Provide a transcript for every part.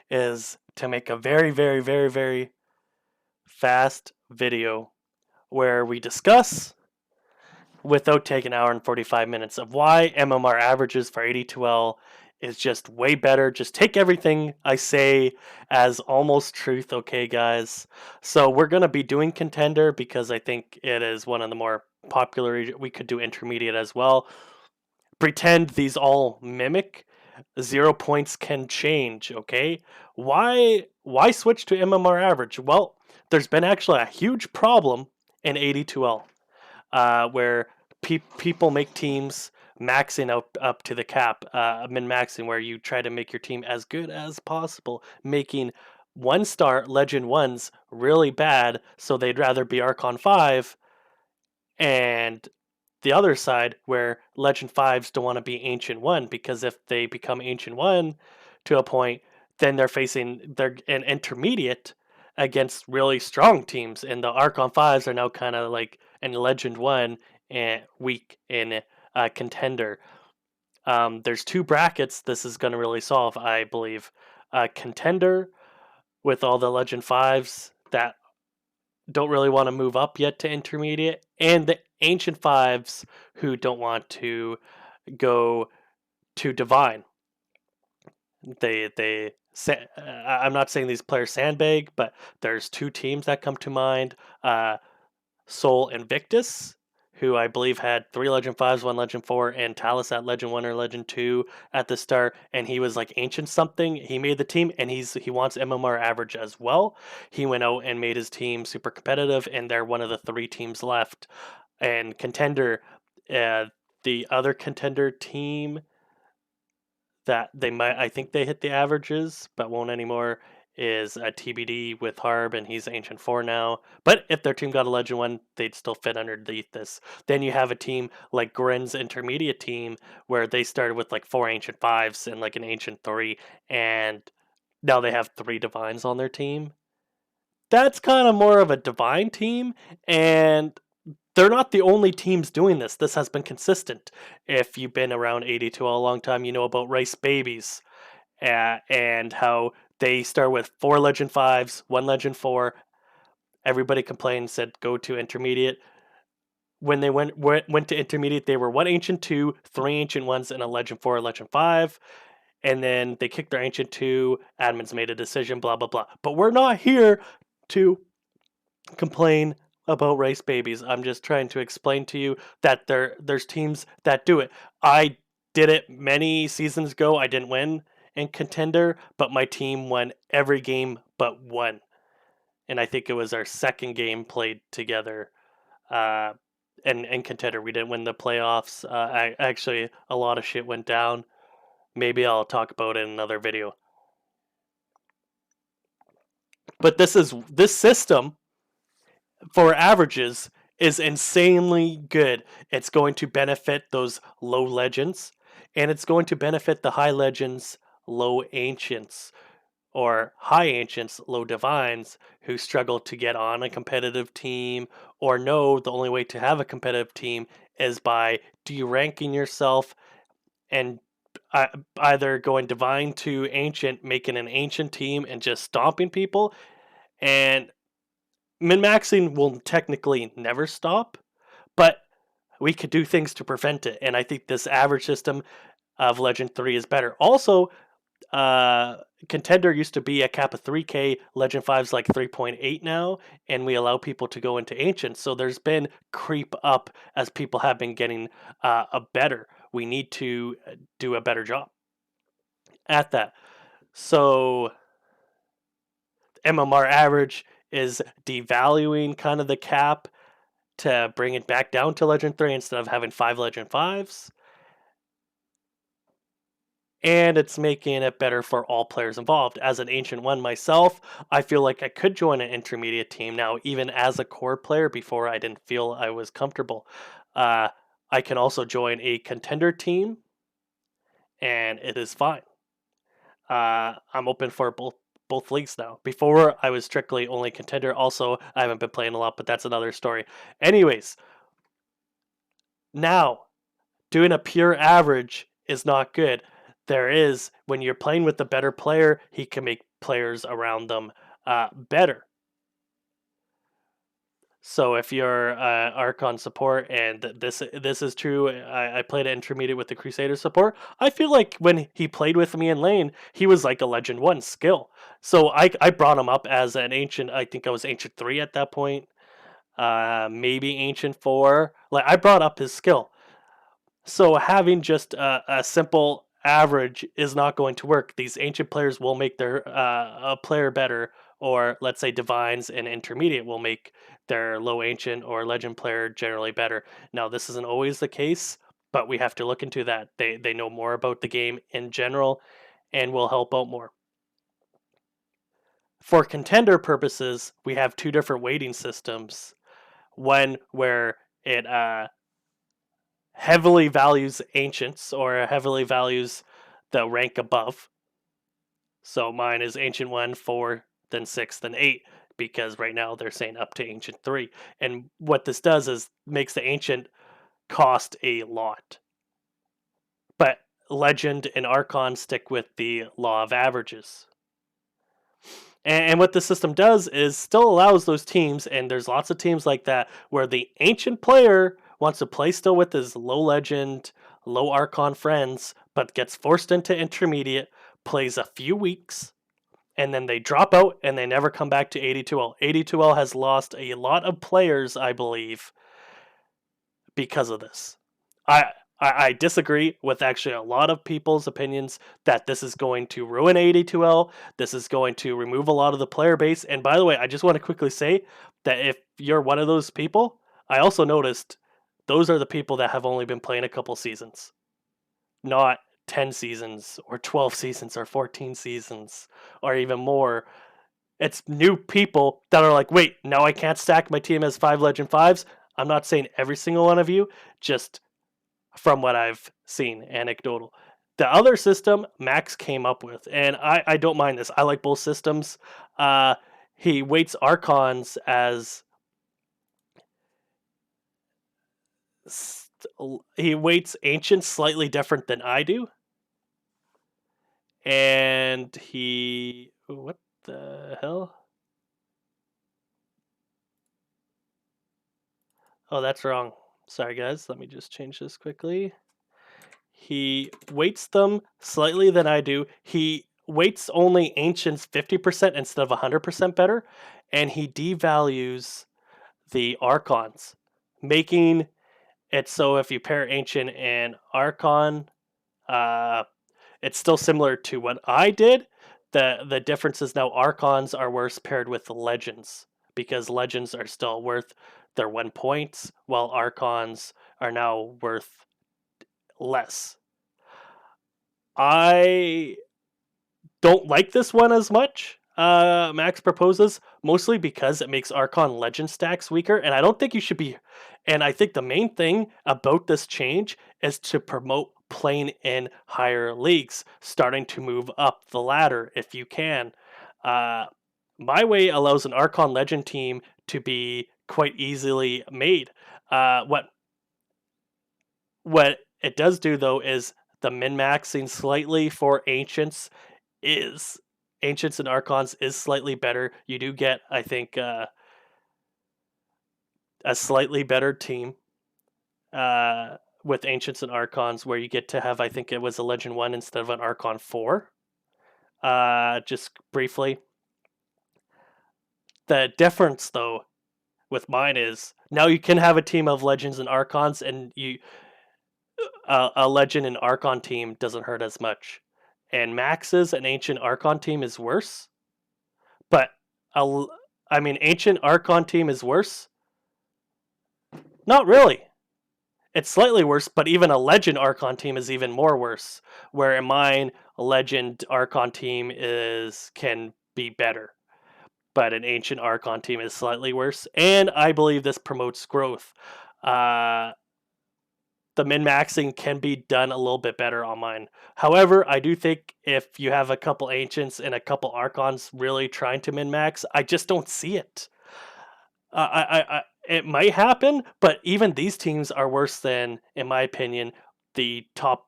is to make a very, very, very, very fast video where we discuss, without taking an hour and 45 minutes, of why MMR averages for AD2L is just way better. Just take everything I say as almost truth, okay, guys? So we're going to be doing Contender because I think it is one of the more popular. We could do Intermediate as well. Pretend these all mimic. 0 points can change, okay? Why switch to MMR average? Well, there's been actually a huge problem in AD2L where people make teams maxing up to the cap, min maxing, where you try to make your team as good as possible, making 1-star Legend 1s really bad, so they'd rather be Archon 5, and the other side where Legend 5s don't want to be Ancient 1 because if they become Ancient 1 to a point, then they're an intermediate against really strong teams, and the Archon 5s are now kind of like in Legend 1 and weak in Contender. There's two brackets this is going to really solve, I believe. Contender with all the Legend 5s that don't really want to move up yet to intermediate, and the ancient fives who don't want to go to divine. I'm not saying these players sandbag, but there's two teams that come to mind: Soul Invictus, who I believe had 3 Legend 5s, 1 Legend 4, and Talus at Legend 1 or Legend 2 at the start, and he was like Ancient something. He made the team, and he wants MMR average as well. He went out and made his team super competitive, and they're one of the 3 teams left. And Contender, uh, the other Contender team that they might, I think they hit the averages, but won't anymore, is a TBD with Harb, and he's Ancient 4 now. But if their team got a Legend 1, they'd still fit underneath this. Then you have a team like Grin's intermediate team, where they started with like 4 Ancient 5s and like an Ancient 3, and now they have 3 Divines on their team. That's kind of more of a Divine team, and they're not the only teams doing this. This has been consistent. If you've been around AD2L a long time, you know about Rice Babies and how they start with 4 Legend 5s, 1 Legend 4. Everybody complained, said go to intermediate. When they went to intermediate, they were 1 Ancient 2, 3 Ancient 1s, and a Legend 4, Legend 5. And then they kicked their Ancient 2. Admins made a decision, blah blah blah. But we're not here to complain about Rice Babies. I'm just trying to explain to you that there's teams that do it. I did it many seasons ago. I didn't win in Contender, but my team won every game but one. And I think it was our second game played together. Uh, and Contender, we didn't win the playoffs. Actually, a lot of shit went down. Maybe I'll talk about it in another video. But this system for averages is insanely good. It's going to benefit those low legends, and it's going to benefit the high legends, low ancients, or high ancients, low divines who struggle to get on a competitive team, or know the only way to have a competitive team is by deranking yourself and either going divine to ancient, making an ancient team and just stomping people. And min-maxing will technically never stop, but we could do things to prevent it. And I think this average system of Legend 3 is better. Also, Contender used to be a cap of 3K, Legend 5's like 3.8 now, and we allow people to go into Ancient. So there's been creep up as people have been getting a better. We need to do a better job at that. So MMR average is devaluing kind of the cap to bring it back down to Legend 3 instead of having 5 Legend 5s. And it's making it better for all players involved. As an Ancient 1 myself, I feel like I could join an intermediate team now, even as a core player. Before, I didn't feel I was comfortable. I can also join a Contender team, and it is fine. I'm open for both leagues now. Before, I was strictly only Contender. Also, I haven't been playing a lot, but that's another story. Anyways, now doing a pure average is not good. there is when you're playing with the better player, he can make players around them better. So if you're Archon support, and this is true, I played at intermediate with the Crusader support. I feel like when he played with me in lane, he was like a Legend 1 skill. So I brought him up as an Ancient. I think I was Ancient 3 at that point, maybe Ancient 4. Like I brought up his skill. So having just a simple average is not going to work. These ancient players will make their a player better, or let's say divines and intermediate will make their low ancient or legend player generally better. Now this isn't always the case, but we have to look into that. They know more about the game in general, and will help out more. For contender purposes, we have two different weighting systems. One where it heavily values ancients or heavily values the rank above. So mine is ancient 1, 4, then 6, then 8, because right now they're saying up to ancient 3. And what this does is makes the ancient cost a lot. But legend and archon stick with the law of averages. And what the system does is still allows those teams, and there's lots of teams like that, where the ancient player wants to play still with his low legend, low archon friends, but gets forced into intermediate, plays a few weeks, and then they drop out and they never come back to AD2L. AD2L has lost a lot of players, I believe, because of this. I I disagree with actually a lot of people's opinions that this is going to ruin AD2L. This is going to remove a lot of the player base. And by the way, I just want to quickly say that if you're one of those people, I also noticed those are the people that have only been playing a couple seasons, not 10 seasons or 12 seasons or 14 seasons or even more. It's new people that are like, wait, now I can't stack my team as 5 Legend 5s. I'm not saying every single one of you, just from what I've seen, anecdotal. The other system Max came up with, and I don't mind this. I like both systems. He weights Archons as he weights Ancients slightly different than I do, and he what the hell? Oh, that's wrong. Sorry, guys. Let me just change this quickly. He weights them slightly than I do. He weights only ancients 50% instead of 100% better, and he devalues the archons, making it so if you pair ancient and archon, uh, it's still similar to what I did. The difference is now archons are worse paired with legends, because legends are still worth their 1 points, while archons are now worth less. I don't like this one as much. Max proposes mostly because it makes Archon legend stacks weaker, and I don't think you should be. And I think the main thing about this change is to promote playing in higher leagues, starting to move up the ladder if you can. Uh, my way allows an Archon legend team to be quite easily made. What it does do though is the min maxing slightly for is ancients and archons is slightly better. You do get, I think, a slightly better team with ancients and archons, where you get to have, I think it was a legend 1 instead of an archon 4. Just briefly, the difference though with mine is now you can have a team of legends and archons, and you a legend and archon team doesn't hurt as much. And Max's an ancient archon team is worse, but I mean, ancient archon team is worse. Not really. It's slightly worse, but even a legend archon team is even more worse. Where in mine, a legend archon team is can be better, but an ancient archon team is slightly worse. And I believe this promotes growth. Uh, the min maxing can be done a little bit better on mine. However, I do think if you have a couple ancients and a couple archons really trying to min max, I just don't see it. It might happen, but even these teams are worse than, in my opinion, the top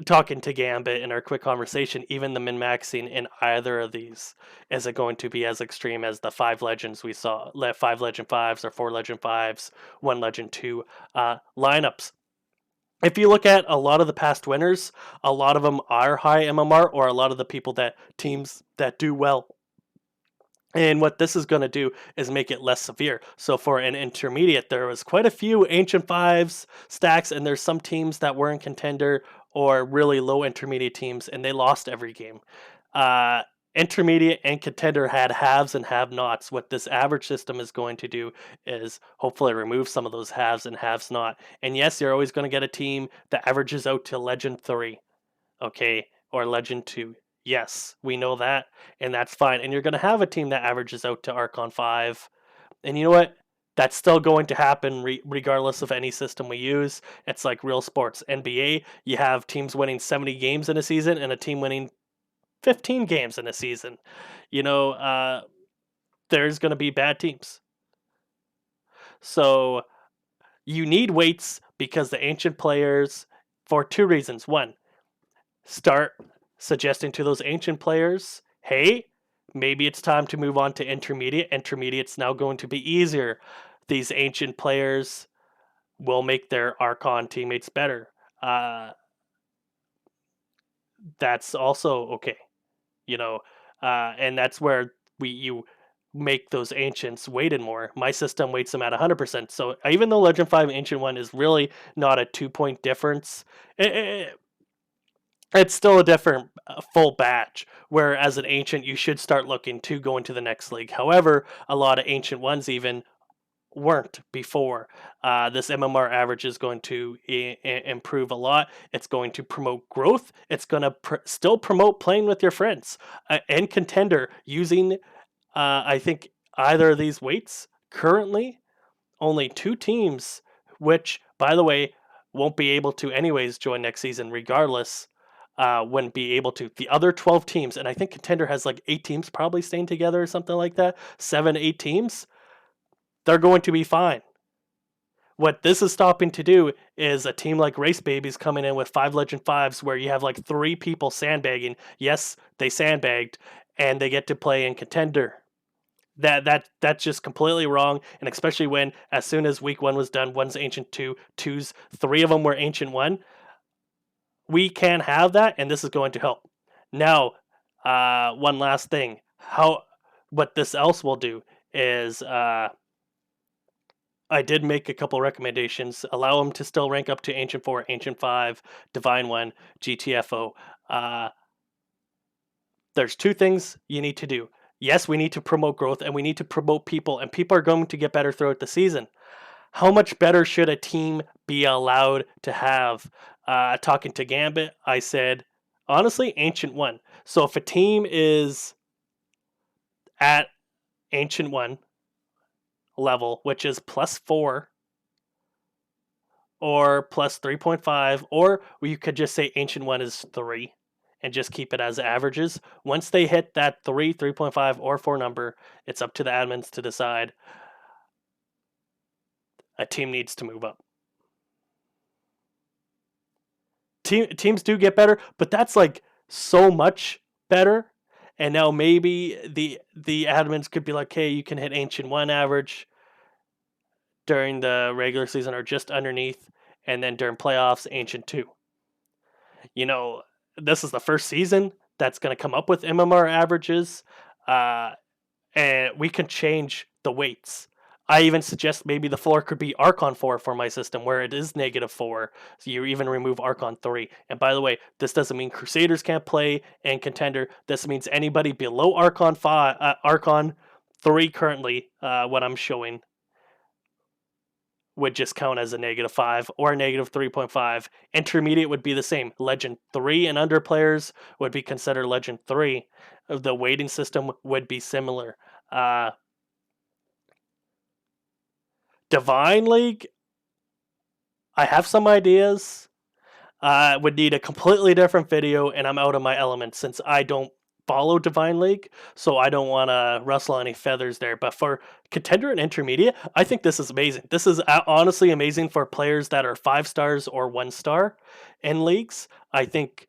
talking to Gambit in our quick conversation, even the min maxing in either of these isn't going to be as extreme as the five legends we saw, five legend fives or four legend fives, one legend two lineups. If you look at a lot of the past winners, a lot of them are high MMR, or a lot of the people that teams that do well. And what this is going to do is make it less severe. So for an intermediate, there was quite a few ancient fives stacks, and there's some teams that were in contender or really low intermediate teams, and they lost every game. Uh, Intermediate and contender had haves and have-nots. What this average system is going to do is hopefully remove some of those haves and haves not. And yes, you're always going to get a team that averages out to Legend 3, okay, or Legend 2. Yes, we know that, and that's fine. And you're going to have a team that averages out to Archon 5. And you know what? That's still going to happen regardless of any system we use. It's like real sports. NBA, you have teams winning 70 games in a season and a team winning 15 games in a season. You know, there's going to be bad teams. So you need weights because the ancient players, for two reasons. One, start suggesting to those ancient players, hey, maybe it's time to move on to intermediate. Intermediate's now going to be easier. These ancient players will make their Archon teammates better. That's also okay, you know, and that's where you make those ancients weighted more. My system weights them at 100%. So even though Legend 5 Ancient 1 is really not a 2 point difference, it's still a different full batch. Where as an ancient, you should start looking to go into the next league. However, a lot of ancient ones even weren't before. This MMR average is going to improve a lot. It's going to promote growth. It's going to still promote playing with your friends. And contender using, I think, either of these weights currently, only two teams, which, by the way, won't be able to anyways join next season regardless. Wouldn't be able to. The other 12 teams, and I think contender has like 8 teams probably staying together or something like that. 7, 8 teams. They're going to be fine. What this is stopping to do is a team like Race Babies coming in with 5 Legend 5s where you have like 3 people sandbagging. Yes, they sandbagged, and they get to play in contender. That's just completely wrong, and especially when as soon as week 1 was done, one's Ancient 2, 2's 3 of them were Ancient 1. We can have that, and this is going to help. Now, one last thing. What this else will do is I did make a couple recommendations. Allow them to still rank up to Ancient 4, Ancient 5, Divine 1, GTFO. There's 2 things you need to do. Yes, we need to promote growth and we need to promote people, and people are going to get better throughout the season. How much better should a team be allowed to have? Talking to Gambit, I said, honestly, Ancient 1. So if a team is at Ancient 1 level, which is +4 or +3.5, or you could just say Ancient 1 is 3 and just keep it as averages. Once they hit that 3, 3.5, or 4 number, it's up to the admins to decide. A team needs to move up. Teams do get better, but that's like so much better. And now maybe the admins could be like, hey, you can hit Ancient 1 average during the regular season or just underneath, and then during playoffs, Ancient 2. You know, this is the first season that's going to come up with MMR averages, and we can change the weights. I even suggest maybe the floor could be Archon 4 for my system, where it is -4. So you even remove Archon 3. And by the way, this doesn't mean Crusaders can't play and contender. This means anybody below Archon 5, Archon 3 currently, what I'm showing, would just count as a -5 or a -3.5. Intermediate would be the same. Legend 3 and under players would be considered Legend 3. The weighting system would be similar. Divine League, I have some ideas. Would need a completely different video, and I'm out of my element since I don't follow Divine League, so I don't want to rustle any feathers there. But for contender and intermediate, I think this is amazing. This is honestly amazing for players that are 5 stars or 1 star in leagues. I think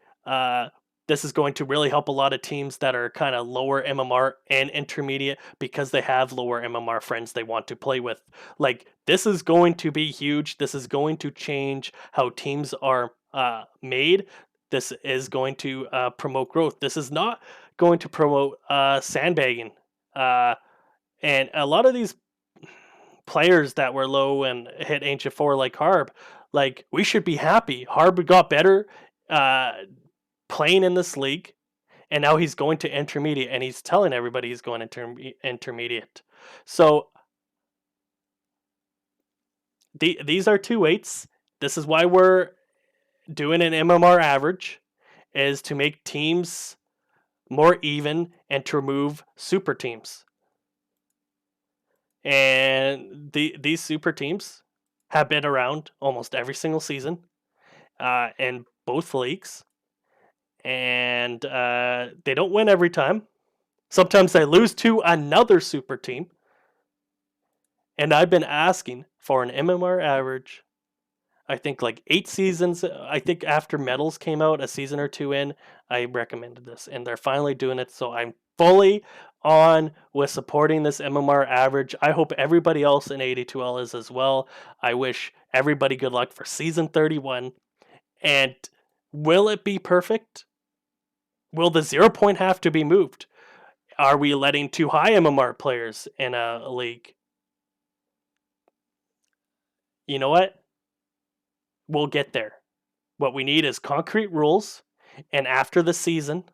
this is going to really help a lot of teams that are kind of lower MMR and intermediate because they have lower MMR friends they want to play with. Like, this is going to be huge. This is going to change how teams are made. This is going to promote growth. This is not going to promote sandbagging. And a lot of these players that were low and hit Ancient 4 like Harb, like, we should be happy. Harb got better playing in this league, and now he's going to intermediate, and he's telling everybody he's going intermediate. So these are 2 weights. This is why we're doing an MMR average, is to make teams more even and to remove super teams. And these super teams have been around almost every single season in both leagues. And they don't win every time. Sometimes they lose to another super team. And I've been asking for an MMR average, I think like 8 seasons. I think after Metals came out, a season or 2 in, I recommended this. And they're finally doing it. So I'm fully on with supporting this MMR average. I hope everybody else in AD2L is as well. I wish everybody good luck for season 31. And will it be perfect? Will the 0 point have to be moved? Are we letting too high MMR players in a league? You know what? We'll get there. What we need is concrete rules, and after the season,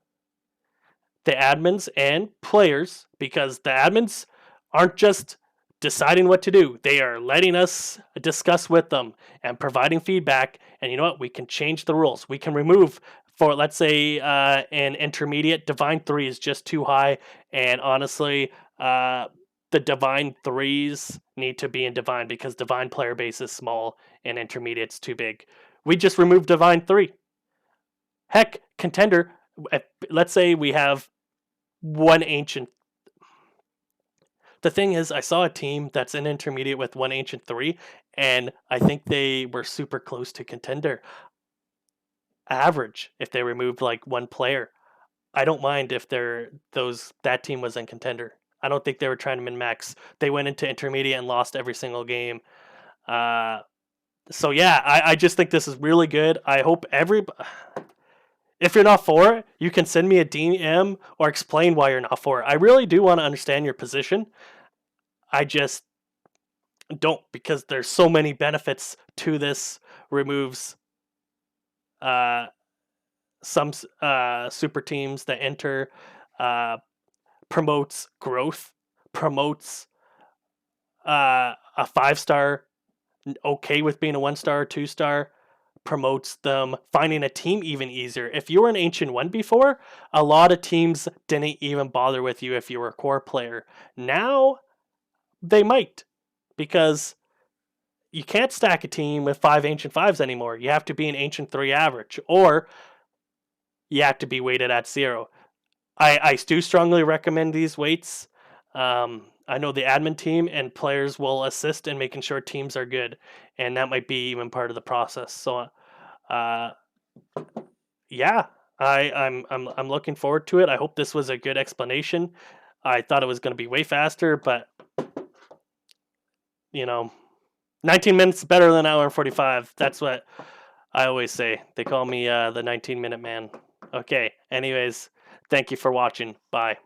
the admins and players, because the admins aren't just deciding what to do, they are letting us discuss with them and providing feedback. And you know what? We can change the rules. We can remove, for let's say an intermediate, Divine 3 is just too high, and honestly, the Divine 3s need to be in Divine because Divine player base is small and Intermediate's too big. We just remove Divine 3. Heck, Contender, let's say we have one Ancient. The thing is, I saw a team that's in Intermediate with one Ancient 3, and I think they were super close to Contender average if they removed like one player. I don't mind if that team was in Contender. I don't think they were trying to min-max. They went into intermediate and lost every single game. So yeah, I just think this is really good. I hope if you're not for it, you can send me a DM or explain why you're not for it. I really do want to understand your position. I just don't, because there's so many benefits to this. Removes some super teams that enter, promotes growth, promotes a 5-star okay with being a 1-star or 2-star, promotes them finding a team even easier. If you were an Ancient 1 before, a lot of teams didn't even bother with you if you were a core player. Now they might, because you can't stack a team with 5 Ancient 5s anymore. You have to be an Ancient 3 average, or you have to be weighted at 0. I do strongly recommend these weights. I know the admin team and players will assist in making sure teams are good, and that might be even part of the process. So, yeah, I'm looking forward to it. I hope this was a good explanation. I thought it was going to be way faster, but 19 minutes better than an hour and 45. That's what I always say. They call me the 19-minute man. Okay. Anyways, thank you for watching. Bye.